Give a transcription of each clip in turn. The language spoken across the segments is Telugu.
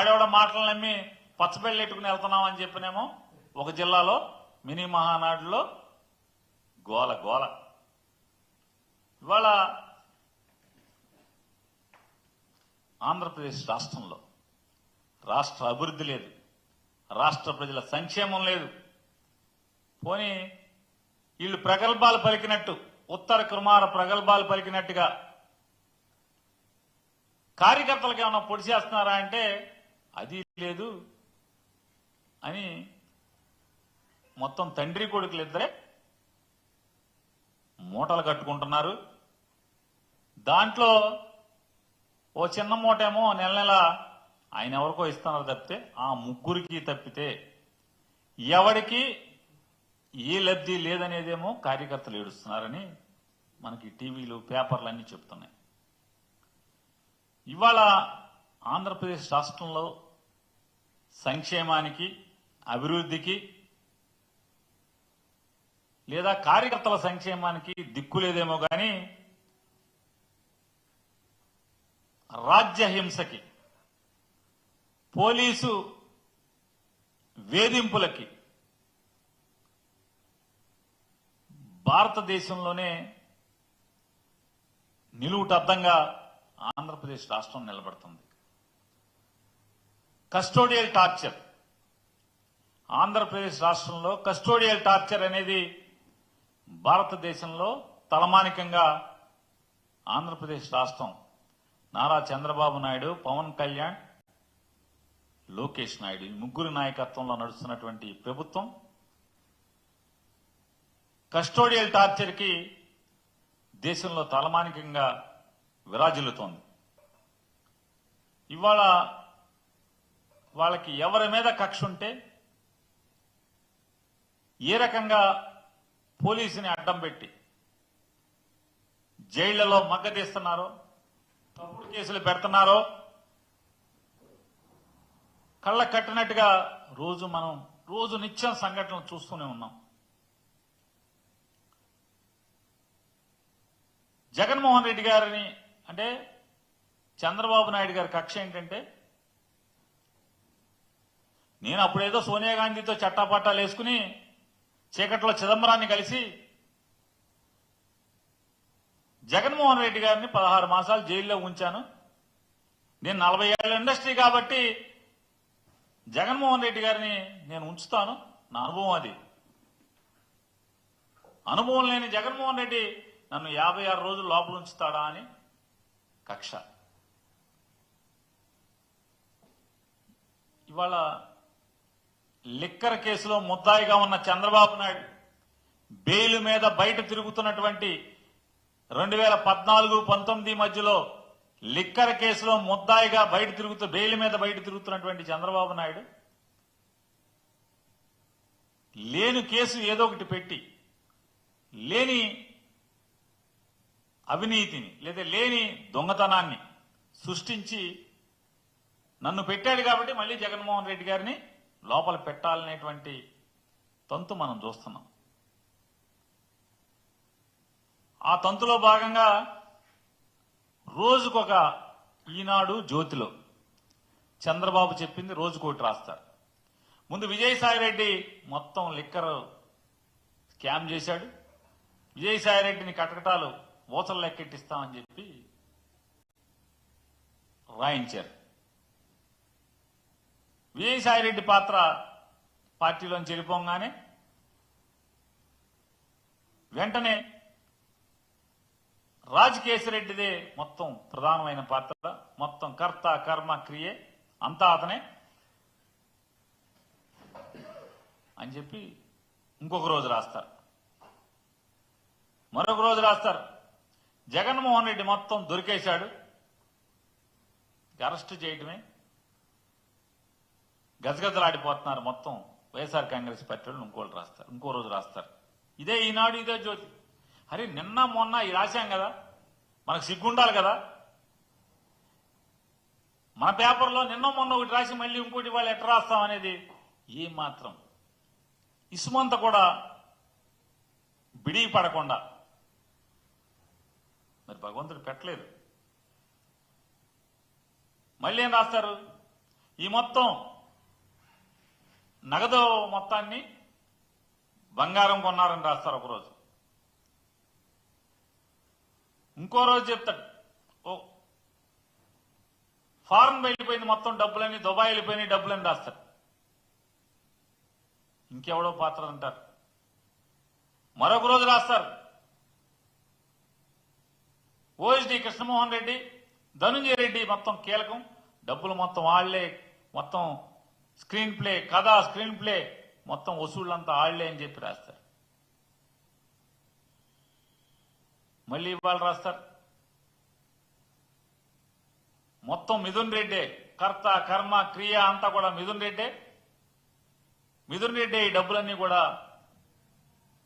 ఆడేవాడ మాటలు నమ్మి పచ్చబెళ్ళు ఎట్టుకుని వెళ్తున్నామని చెప్పినేమో ఒక జిల్లాలో మినీ మహానాడులో గోల గోల. ఇవాళ ఆంధ్రప్రదేశ్ రాష్ట్రంలో రాష్ట్ర అభివృద్ధి లేదు, రాష్ట్ర ప్రజల సంక్షేమం లేదు. పోనీ వీళ్ళు ప్రగల్భాలు పలికినట్టు, ఉత్తర కుమార ప్రగల్భాలు పలికినట్టుగా కార్యకర్తలకు ఏమన్నా పొడి చేస్తున్నారా అంటే అది లేదు అని మొత్తం తండ్రి కొడుకులు ఇద్దరే మూటలు కట్టుకుంటున్నారు. దాంట్లో ఓ చిన్న మూట ఏమో నెల నెల ఆయన ఎవరికో ఇస్తున్నారు తప్పితే ఆ ముగ్గురికి తప్పితే ఎవరికి ఏ లబ్ధి లేదనేదేమో కార్యకర్తలు ఏడుస్తున్నారని మనకి టీవీలు పేపర్లు అన్నీ చెప్తున్నాయి. ఇవాళ ఆంధ్రప్రదేశ్ రాష్ట్రంలో సంక్షేమానికి, అభివృద్ధికి లేదా కార్యకర్తల సంక్షేమానికి దిక్కులేదేమో కానీ రాజ్యహింసకి, పోలీసు వేధింపులకి భారతదేశంలోనే నిలువుటద్దంగా ఆంధ్రప్రదేశ్ రాష్ట్రం నిలబడుతుంది. కస్టోడియల్ టార్చర్, ఆంధ్రప్రదేశ్ రాష్ట్రంలో కస్టోడియల్ టార్చర్ అనేది భారతదేశంలో తలమానికంగా ఆంధ్రప్రదేశ్ రాష్ట్రం నారా చంద్రబాబు నాయుడు, పవన్ కళ్యాణ్, లోకేష్ నాయుడు ఈ ముగ్గురు నాయకత్వంలో నడుస్తున్నటువంటి ప్రభుత్వం కస్టోడియల్ టార్చర్ కి దేశంలో తలమానికంగా విరాజిల్లుతోంది. ఇవాళ వాళ్ళకి ఎవరి మీద కక్ష ఉంటే ఏ రకంగా పోలీసుని అడ్డం పెట్టి జైళ్లలో మగ్గదీస్తున్నారో, తప్పుడు కేసులు పెడుతున్నారో కళ్ళ కట్టినట్టుగా రోజు నిత్యం సంఘటనలు చూస్తూనే ఉన్నాం. జగన్మోహన్ రెడ్డి గారిని అంటే చంద్రబాబు నాయుడు గారి కక్ష ఏంటంటే, నేను అప్పుడేదో సోనియా గాంధీతో చట్టాపట్టాలు వేసుకుని చీకట్లో చిదంబరాన్ని కలిసి జగన్మోహన్ రెడ్డి గారిని 16 మాసాలు జైల్లో ఉంచాను. నేను 40 ఏళ్ల ఇండస్ట్రీ కాబట్టి జగన్మోహన్ రెడ్డి గారిని నేను ఉంచుతాను, నా అనుభవం అది. అనుభవం లేని జగన్మోహన్ రెడ్డి నన్ను 56 రోజులు లోపల ఉంచుతాడా అని కక్ష. ఇవాళ లిక్కర్ కేసులో ముద్దాయిగా ఉన్న చంద్రబాబు నాయుడు బెయిల్ మీద బయట తిరుగుతున్నటువంటి 2014-19 మధ్యలో లిక్కర్ కేసులో ముద్దాయిగా బెయిల్ మీద బయట తిరుగుతున్నటువంటి చంద్రబాబు నాయుడు లేని కేసు ఏదో ఒకటి పెట్టి లేని అవినీతిని లేదా లేని దొంగతనాన్ని సృష్టించి నన్ను పెట్టాడు కాబట్టి మళ్ళీ జగన్మోహన్ రెడ్డి గారిని లోపల పెట్టాలనేటువంటి తంతు మనం చూస్తున్నాం. ఆ తంతులో భాగంగా రోజుకొక ఈనాడు జ్యోతిలో చంద్రబాబు చెప్పింది రోజుకోటి రాస్తారు. ముందు విజయసాయిరెడ్డి మొత్తం లిక్కర్ స్కామ్ చేశాడు, విజయసాయిరెడ్డిని కటకటాలు ఊచలు లెక్కెట్టిస్తామని చెప్పి రాయించారు. విజయసాయిరెడ్డి పాత్ర పార్టీలోంచి వెళ్ళిపోగానే వెంటనే రాజకేశిరెడ్డిదే మొత్తం ప్రధానమైన పాత్ర, మొత్తం కర్త కర్మ క్రియే అంతా అతనే అని చెప్పి ఇంకొక రోజు రాస్తారు. మరొక రోజు రాస్తారు జగన్మోహన్ రెడ్డి మొత్తం దొరికేశాడు, అరెస్ట్ చేయటమే, గజగజలాడిపోతున్నారు మొత్తం వైఎస్ఆర్ కాంగ్రెస్ పార్టీ వాళ్ళు ఇంకోటి రాస్తారు. ఇంకో రోజు రాస్తారు ఇదే ఈనాడు ఇదే జ్యోతి. అరే నిన్న మొన్న ఈ రాశాం కదా, మనకు సిగ్గుండాలి కదా. మన పేపర్లో నిన్న మొన్న ఒకటి రాసి మళ్ళీ ఇంకోటి వాళ్ళు ఎట్లా రాస్తాం అనేది ఏ మాత్రం ఇసుమంత కూడా బిడి పడకుండా మరి భగవంతుడు పెట్టలేదు. మళ్ళీ ఏం రాస్తారు, ఈ మొత్తం నగదు మొత్తాన్ని బంగారం కొన్నారని రాస్తారు ఒకరోజు. ఇంకో రోజు చెప్తాడు ఓ ఫారెన్ వెళ్ళిపోయింది మొత్తం డబ్బులని, దుబాయ్ వెళ్ళిపోయినాయి డబ్బులని రాస్తాడు. ఇంకెవడో పాత్ర అంటారు. మరొక రోజు రాస్తారు ఓఎస్డి కృష్ణమోహన్ రెడ్డి, ధనుంజయ రెడ్డి మొత్తం కీలకం, డబ్బులు మొత్తం వాళ్లే, మొత్తం స్క్రీన్ ప్లే కథ స్క్రీన్ ప్లే మొత్తం వసూళ్లంతా ఆళ్లే అని చెప్పి రాస్తారు. మళ్ళీ ఇవాళ రాస్తారు మొత్తం మిథున్ రెడ్డే, కర్త కర్మ క్రియ అంతా కూడా మిథున్ రెడ్డే. మిథున్ రెడ్డి ఈ డబ్బులన్నీ కూడా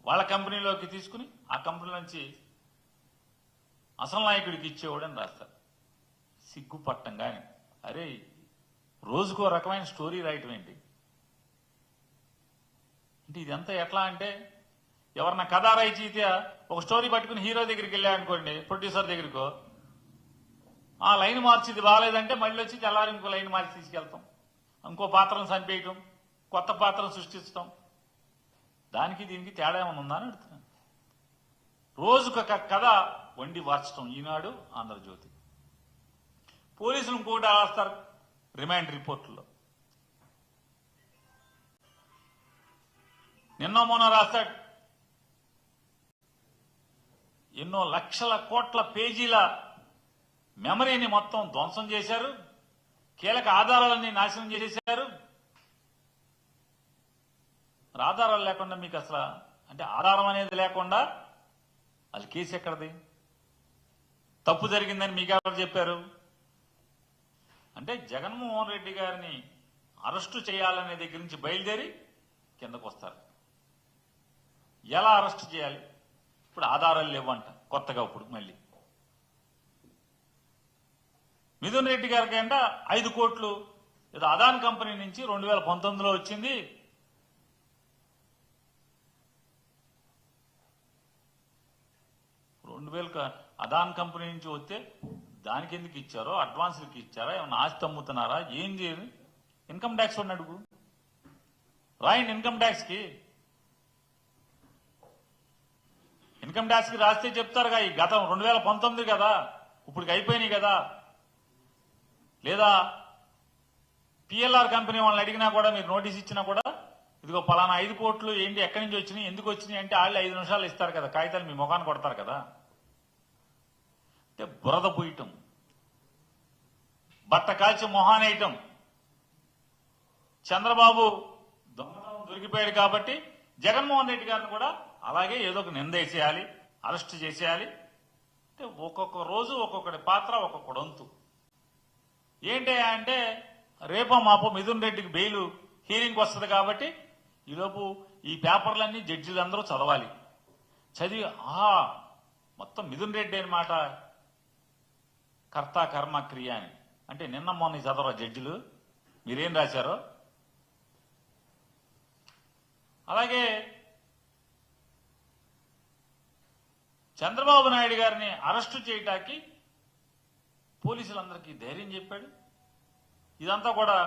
వాళ్ళ కంపెనీలోకి తీసుకుని ఆ కంపెనీ నుంచి అసలు నాయకుడికి ఇచ్చేవాడని రాస్తారు. సిగ్గుపట్టం కానీ అరే రోజుకో రకమైన స్టోరీ రాయటం ఏంటి అంటే ఇదంతా ఎట్లా అంటే ఎవరన్నా కథ రాయితే ఒక స్టోరీ పట్టుకుని హీరో దగ్గరికి వెళ్ళాయనుకోండి, ప్రొడ్యూసర్ దగ్గరికో, ఆ లైన్ మార్చి ఇది బాగాలేదంటే మళ్ళీ వచ్చి తెల్లారి ఇంకో లైన్ మార్చి తీసుకెళ్తాం, ఇంకో పాత్రను చంపేయటం, కొత్త పాత్రను సృష్టించడం. దానికి దీనికి తేడా ఏమైనా ఉందా అని అడుగుతున్నాను. రోజుకొక కథ వండి వార్చడం ఈనాడు, ఆంధ్రజ్యోతి. పోలీసులు ఇంకోటి రాస్తారు రిమాండ్ రిపోర్టుల్లో. నిన్న మొన్న రాస్తాడు ఎన్నో లక్షల కోట్ల పేజీల మెమరీని మొత్తం ధ్వంసం చేశారు, కీలక ఆధారాలన్నీ నాశనం చేసేశారు. ఆధారాలు లేకుండా మీకు అసలు అంటే ఆధారం అనేది లేకుండా అది కేసు ఎక్కడది? తప్పు జరిగిందని మీకు ఎవరు చెప్పారు? అంటే జగన్మోహన్ రెడ్డి గారిని అరెస్టు చేయాలనే దగ్గర నుంచి బయలుదేరి కిందకు వస్తారు. ఎలా అరెస్టు చేయాలి? ఇప్పుడు ఆధారాలు లేవంట కొత్తగా. ఇప్పుడు మళ్ళీ మిథున్ రెడ్డి గారికి అంట 5 కోట్లు ఏదో అదాన్ కంపెనీ నుంచి 2019లో వచ్చింది. అదాన్ కంపెనీ నుంచి వస్తే దానికి ఎందుకు ఇచ్చారో, అడ్వాన్స్లకి ఇచ్చారా, ఏమన్నా ఆస్తి అమ్ముతున్నారా, ఏం చేయదు? ఇన్కమ్ ట్యాక్స్ వాడిని అడుగు, రాయండి ఇన్కమ్ ట్యాక్స్ కి. ఇన్కమ్ ట్యాక్స్ కి రాస్తే చెప్తారుగా ఈ గతం 2019 కదా, ఇప్పటికి అయిపోయినాయి కదా. లేదా పిఎల్ఆర్ కంపెనీ వాళ్ళని అడిగినా కూడా, మీరు నోటీస్ ఇచ్చినా కూడా, ఇదిగో పలానా 5 కోట్లు ఏంటి, ఎక్కడి నుంచి వచ్చినాయి, ఎందుకు వచ్చినాయి అంటే వాళ్ళు 5 నిమిషాలు ఇస్తారు కదా, కాగితాలు మీ ముఖాన్ని కొడతారు కదా. అంటే బురద పూయటం, బట్ట కాల్చి మొహానేయటం. చంద్రబాబు దొంగతనం దొరికిపోయాడు కాబట్టి జగన్మోహన్ రెడ్డి గారిని కూడా అలాగే ఏదో ఒక నింద వేసేయాలి, అరెస్ట్ చేసేయాలి. అంటే ఒక్కొక్క రోజు ఒక్కొక్కటి పాత్ర, ఒక్కొక్కటి వంతు. ఏంటి అంటే రేపో మాపో మిథున్ రెడ్డికి బెయిల్ హీరింగ్ వస్తుంది కాబట్టి ఈలోపు ఈ పేపర్లన్నీ జడ్జిలందరూ చదవాలి. చదివి మొత్తం మిథున్ రెడ్డి అనమాట కర్త కర్మ క్రియ అని. అంటే నిన్న మొన్న చదవరా జడ్జిలు మీరేం రాశారో? అలాగే చంద్రబాబు నాయుడు గారిని అరెస్టు చేయటానికి పోలీసులందరికీ ధైర్యం చెప్పాడు. ఇదంతా కూడా